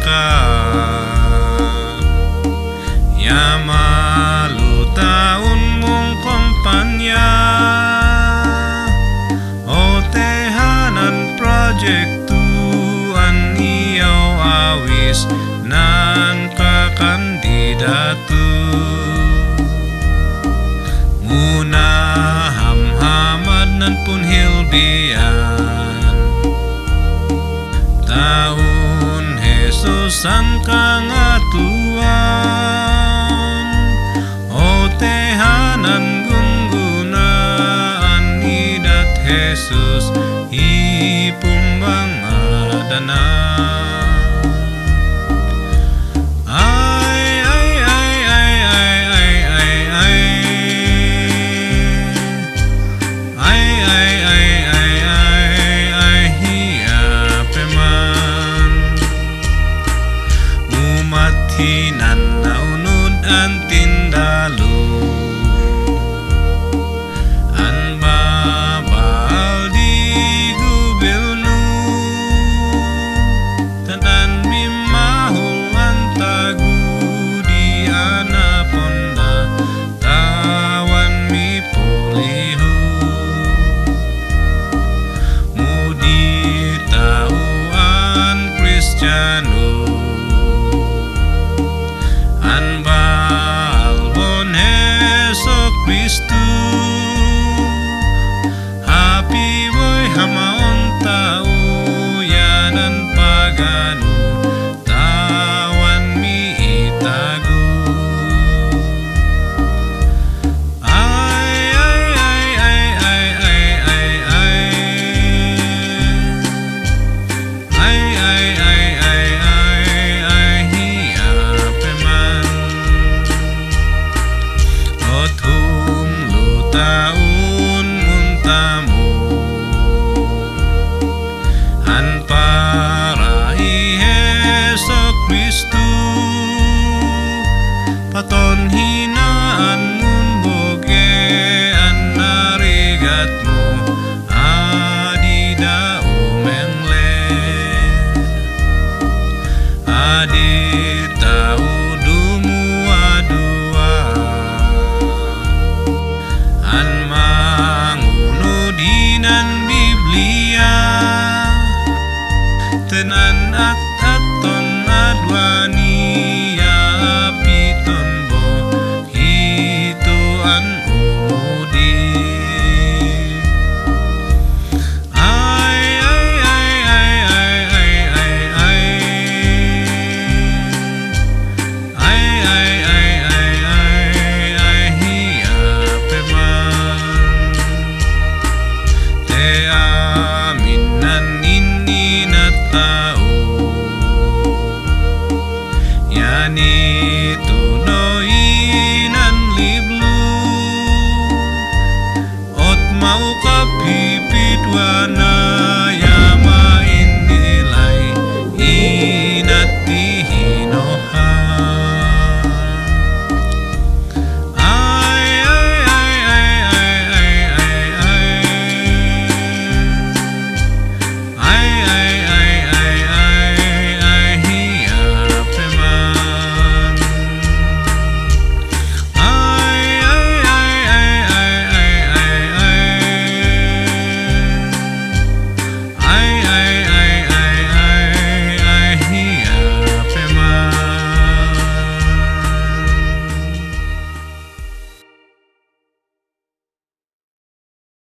ka ya malu taun mong kumpanya o tehanan project tuan iyaw awis nan kakandidatu muna hamhamad nan punhil biyan taun Jesus ang kangatuan o tehanan gunggunaan idat Jesus ipumbangadana hinan naunod ang tindalu an babal di gobyerno tanan mimahul ang tagu di anaponda tawan mi pulihu mudi tauan Kristiyano Kristu happy boy hamaon tao yanan pagano tawan mi itago ay hiapeman taun muntamu an para Yesus Kristu paton